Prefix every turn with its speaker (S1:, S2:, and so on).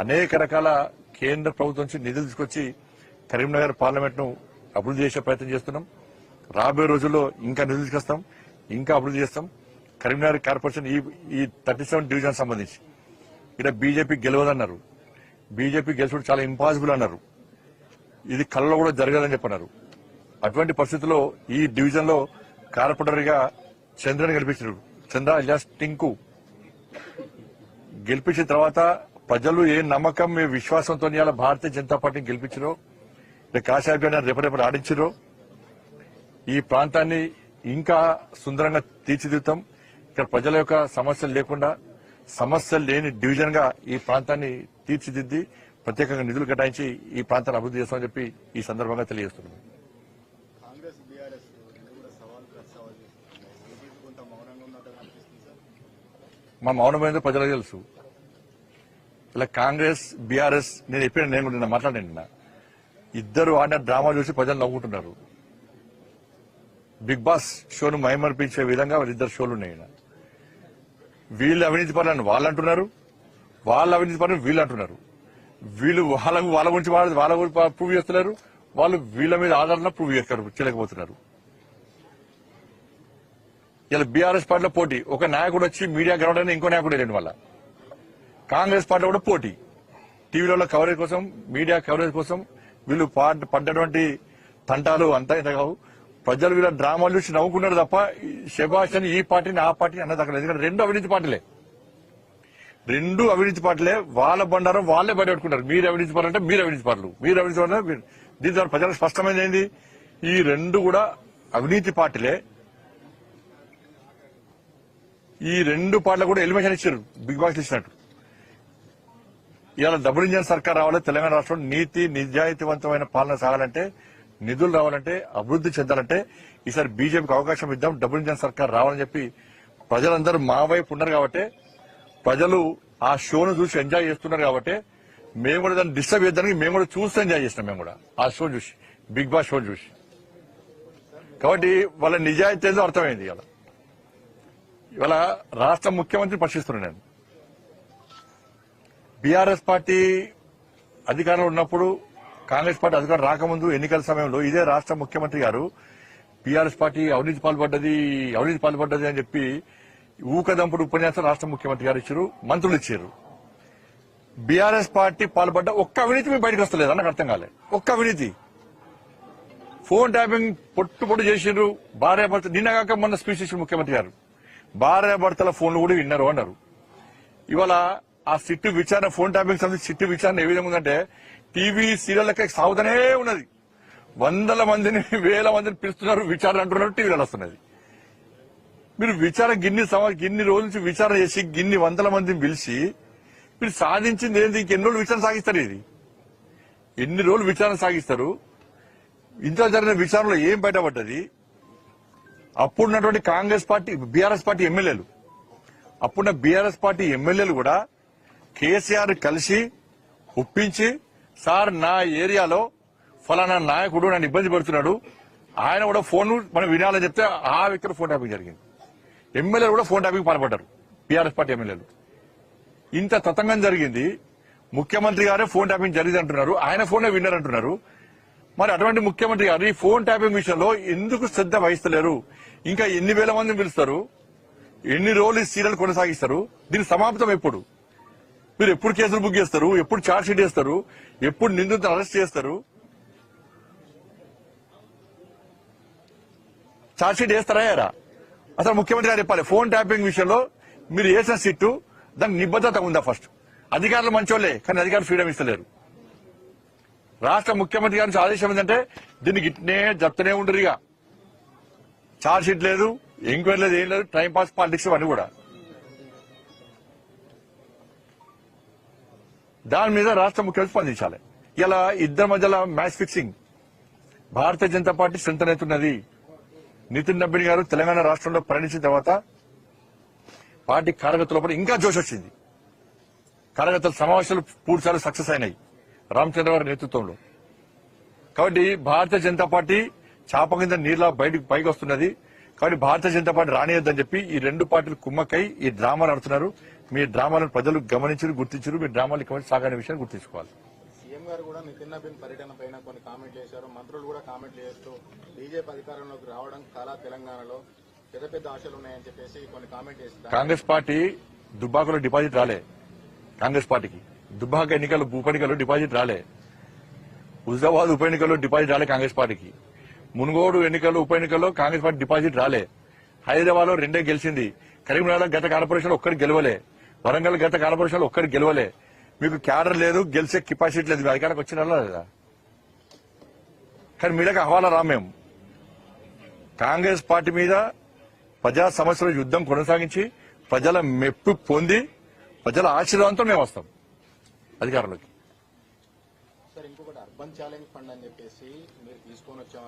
S1: అనేక రకాల కేంద్ర ప్రభుత్వం నుంచి నిధులు తీసుకొచ్చి కరీంనగర్ పార్లమెంట్ ను అభివృద్ధి చేసే ప్రయత్నం చేస్తున్నాం. రాబోయే రోజుల్లో ఇంకా నిధులు తీసుకొస్తాం, ఇంకా అభివృద్ధి చేస్తాం. కరీంనగర్ కార్పొరేషన్ ఈ 37 డివిజన్ సంబంధించి ఇక్కడ బీజేపీ గెలవదన్నారు. బీజేపీ గెలుచుడు చాలా ఇంపాసిబుల్ అన్నారు. ఇది కళ్ళలో కూడా జరగదని చెప్పన్నారు. అటువంటి పరిస్థితుల్లో ఈ డివిజన్ లో కార్పొరేటర్ గా చంద్రని గెలిపించారు. చంద్ర ఇలియాస్ టింకు గెలిపించిన తర్వాత ప్రజలు ఏ నమ్మకం, ఏ విశ్వాసంతో భారతీయ జనతా పార్టీని గెలిపించారో, కాశాభ్యాన్ని రేపటి ఆడించారో ఈ ప్రాంతాన్ని ఇంకా సుందరంగా తీర్చిదిద్దుతాం. ఇక్కడ ప్రజల యొక్క సమస్యలు లేకుండా సమస్యలు లేని డివిజన్ గా ఈ ప్రాంతాన్ని తీర్చిదిద్ది ప్రత్యేకంగా నిధులు కేటాయించి ఈ ప్రాంతాన్ని అభివృద్ధి చేస్తామని చెప్పి ఈ సందర్భంగా తెలియజేస్తున్నాం. మా మౌనమైందో ప్రజలకు తెలుసు. ఇలా కాంగ్రెస్ బీఆర్ఎస్ నేను నిన్న మాట్లాడాను. నిన్న ఇద్దరు ఆడిన డ్రామా చూసి ప్రజలు నవ్వుకుంటున్నారు. బిగ్ బాస్ షోను మైమర్పించే విధంగా వాళ్ళిద్దరు షోలు ఉన్నాయి. వీళ్ళు అవినీతి పరులని వాళ్ళు అంటున్నారు, వాళ్ళ అవినీతి పరులను వీళ్ళు అంటున్నారు. వీళ్ళు వాళ్ళ గురించి ప్రూవ్ చేస్తున్నారు, వాళ్ళు వీళ్ళ మీద ఆధారంగా ప్రూవ్ చేయలేకపోతున్నారు. ఇలా బీఆర్ఎస్ పార్టీలో పోటీ, ఒక నాయకుడు వచ్చి మీడియా గ్రౌండ్ అయినా ఇంకో నాయకుడు వెళ్ళండి. వాళ్ళ కాంగ్రెస్ పార్టీలో కూడా పోటీ, టీవీలలో కవరేజ్ కోసం, మీడియా కవరేజ్ కోసం వీళ్ళు పడ్డటువంటి తంటాలు అంతా ఇంత కావు. ప్రజలు వీళ్ళ డ్రామాలు చూసి నవ్వుకున్నారు తప్ప శభాష్ అని ఈ పార్టీని ఆ పార్టీని అన్నదక్కలేదు. ఎందుకంటే రెండు అవినీతి పార్టీలే, వాళ్ళ బండారం వాళ్ళే బయటపెట్టుకుంటారు. మీరు అవినీతి పార్టీ అంటే మీరు అవినీతి పార్టీలు, మీరు అవినీతి పార్టీ. దీని ద్వారా ప్రజలకు స్పష్టమైంది ఏంది, ఈ రెండు కూడా అవినీతి పార్టీలే. ఈ రెండు పార్టీలు కూడా ఎలిమినేషన్ ఇచ్చారు, బిగ్ బాస్ ఇచ్చినట్టు. ఇవాళ డబుల్ ఇంజన్ సర్కార్ రావాలి, తెలంగాణ రాష్ట్రం నీతి నిజాయితీవంతమైన పాలన సాగాలంటే, నిధులు రావాలంటే, అభివృద్ధి చెందాలంటే ఈసారి బీజేపీకి అవకాశం ఇద్దాం, డబుల్ ఇంజన్ సర్కార్ రావాలని చెప్పి ప్రజలందరూ మా వైపు ఉన్నారు. కాబట్టి ప్రజలు ఆ షోను చూసి ఎంజాయ్ చేస్తున్నారు. కాబట్టి మేము కూడా దాన్ని డిస్టర్బ్ చేద్దానికి మేము కూడా చూస్తూ ఎంజాయ్ చేసినాం. మేము కూడా ఆ షో చూసి, బిగ్ బాస్ షో చూసి. కాబట్టి వాళ్ళ నిజాయితీ ఏదో అర్థమైంది. ఇవాళ రాష్ట్ర ముఖ్యమంత్రి ప్రశ్నిస్తున్నాను నేను. బీఆర్ఎస్ పార్టీ అధికారంలో ఉన్నప్పుడు, కాంగ్రెస్ పార్టీ అధికారం రాకముందు ఎన్నికల సమయంలో ఇదే రాష్ట్ర ముఖ్యమంత్రి గారు బీఆర్ఎస్ పార్టీ అవినీతి పాల్పడ్డది అని చెప్పి ఊకదంపుడు ఉపన్యాసం రాష్ట్ర ముఖ్యమంత్రి గారు ఇచ్చారు, మంత్రులు ఇచ్చారు. బీఆర్ఎస్ పార్టీ పాల్పడ్డ ఒక్క అవినీతి మేము బయటకు వస్తలేదు. నాకు అర్థం కాలే. ఒక్క అవినీతి, ఫోన్ ట్యాపింగ్ పొట్టు చేసిండ్రు. భార్యాభర్త నిన్నగాక మొన్న స్పీచ్ ఇచ్చిన ముఖ్యమంత్రి గారు భార్యాభర్తల ఫోన్లు కూడా విన్నారు అన్నారు. ఇవాళ ఆ సిట్టు విచారణ, ఫోన్ ట్యాపింగ్ సంబంధించి సిట్టు విచారణ ఏ విధంగా ఉందంటే టీవీ సీరియల్లకే సాగుతూనే ఉన్నది. వందల మందిని, వేల మందిని పిలుస్తున్నారు, విచారణ అంటున్నారు, టీవీలలో వస్తున్నది. మీరు విచారణ గిన్ని రోజుల నుంచి విచారణ చేసి గిన్ని వందల మందిని పిలిచి మీరు సాధించింది ఏంది? ఇంకెన్ని రోజులు విచారణ సాగిస్తారు? ఇది ఎన్ని రోజులు విచారణ సాగిస్తారు? ఇంత జరిగిన విచారణలో ఏం బయటపడ్డది? అప్పుడున్నటువంటి కాంగ్రెస్ పార్టీ, బీఆర్ఎస్ పార్టీ ఎమ్మెల్యేలు, అప్పుడున్న బీఆర్ఎస్ పార్టీ ఎమ్మెల్యేలు కూడా కేసీఆర్ కలిసి ఒప్పించి, సార్ నా ఏరియాలో ఫలానా నాయకుడు నన్ను ఇబ్బంది పెడుతున్నాడు, ఆయన కూడా ఫోన్ మనం వినాలని చెప్తే ఆ వ్యక్తులు ఫోన్ ట్యాపింగ్ జరిగింది. ఎమ్మెల్యేలు కూడా ఫోన్ ట్యాపింగ్ పాల్పడ్డారు, బీఆర్ఎస్ పార్టీ ఎమ్మెల్యేలు. ఇంత తతంగం జరిగింది. ముఖ్యమంత్రి గారే ఫోన్ ట్యాపింగ్ జరిగింది అంటున్నారు, ఆయన ఫోనే విన్నారంటున్నారు. మరి అటువంటి ముఖ్యమంత్రి గారు ఈ ఫోన్ ట్యాపింగ్ విషయంలో ఎందుకు శ్రద్ధ వహిస్తలేరు? ఇంకా ఎన్ని వేల మందిని పిలుస్తారు? ఎన్ని రోజులు ఈ సీరియల్ కొనసాగిస్తారు? దీని సమాప్తం ఎప్పుడు? మీరు ఎప్పుడు కేసులు బుక్ చేస్తారు? ఎప్పుడు ఛార్జ్ షీట్ చేస్తారు? ఎప్పుడు నిందితులను అరెస్ట్ చేస్తారు? ఛార్జ్ షీట్ వేస్తారా? అసలు ముఖ్యమంత్రి గారు చెప్పాలి, ఫోన్ ట్యాపింగ్ విషయంలో మీరు వేసిన సిట్టు దానికి నిబద్ధత ఉందా? ఫస్ట్ అధికారులు మంచోళ్లే, కానీ అధికారులు ఫ్రీడమ్ ఇస్తలేరు. రాష్ట్ర ముఖ్యమంత్రి గారి ఆదేశం ఏంటంటే దీనికి ఇట్నే చెప్తూనే ఉండరు. ఇక ఛార్జ్ షీట్ లేదు, ఎంక్వైరీ లేదు, ఏం లేదు, టైం పాస్ పాలిటిక్స్ అని కూడా. దాని మీద రాష్ట్ర ముఖ్యమంత్రి స్పందించాలి. ఇలా ఇద్దరి మధ్యలో match fixing. Bharatiya Janata party strength అవుతున్నది. నితిన్ నబీన్ గారు తెలంగాణ రాష్ట్రంలో పయనించిన తర్వాత పార్టీ కార్యకర్తల ఇంకా జోష్ వచ్చింది. కార్యకర్తల సమావేశాలు పూర్తిసార్లు సక్సెస్ అయినాయి రామచంద్ర గారి నేతృత్వంలో. కాబట్టి భారతీయ జనతా పార్టీ చాప కింద నీళ్ళ పైకి వస్తున్నది. కాబట్టి భారతీయ జనతా పార్టీ రానియద్దని చెప్పి ఈ రెండు పార్టీలు కుమ్మక్కై ఈ డ్రామా నడుతున్నారు. మీ డ్రామాలను ప్రజలు గమనించారు, గుర్తించారు. మీ డ్రామాలు ఇక సాగని విషయాన్ని గుర్తించుకోవాలి.
S2: సీఎం గారు కూడా నితిన్ నబీన్ పర్యటన పైన కొన్ని కామెంట్లు చేశారు. మంత్రులు కూడా కామెంట్లు చేస్తూ బీజేపీ అధికారంలోకి రావడం కళా తెలంగాణలో పెద్ద పెద్ద ఆశలు ఉన్నాయని చెప్పేసి కొన్ని కామెంట్ చేస్తారు.
S1: కాంగ్రెస్ పార్టీ దుబ్బాకలో డిపాజిట్ రాలే. కాంగ్రెస్ పార్టీకి దుబ్బాక ఎన్నికలు ఉప ఎన్నికల్లో డిపాజిట్ రాలే. హుజాబాద్ ఉప ఎన్నికల్లో డిపాజిట్ రాలే కాంగ్రెస్ పార్టీకి. మునుగోడు ఎన్నికల్లో ఉప ఎన్నికల్లో కాంగ్రెస్ పార్టీ డిపాజిట్ రాలే. హైదరాబాద్ లో 2 గెలిచింది. కరీంనగర్ గత కార్పొరేషన్ ఒక్కరికి గెలవలే. వరంగల్ గత కార్పొరేషన్ ఒక్కరికి గెలవలే. మీకు క్యాడర్ లేదు, గెలిచే కెపాసిటీ లేదు. అధికారికి వచ్చిన లేదా? కానీ మీడకి హవాలా రా. మేము కాంగ్రెస్ పార్టీ మీద ప్రజా సమస్యల యుద్ధం కొనసాగించి ప్రజల మెప్పు పొంది ప్రజల ఆశీర్వాదంతో మేము వస్తాం అధికారంలోకి.
S2: సార్ ఇంకొకటి అర్బన్ ఛాలెంజ్ ఫండ్ అని చెప్పేసి మీరు తీసుకొని వచ్చామని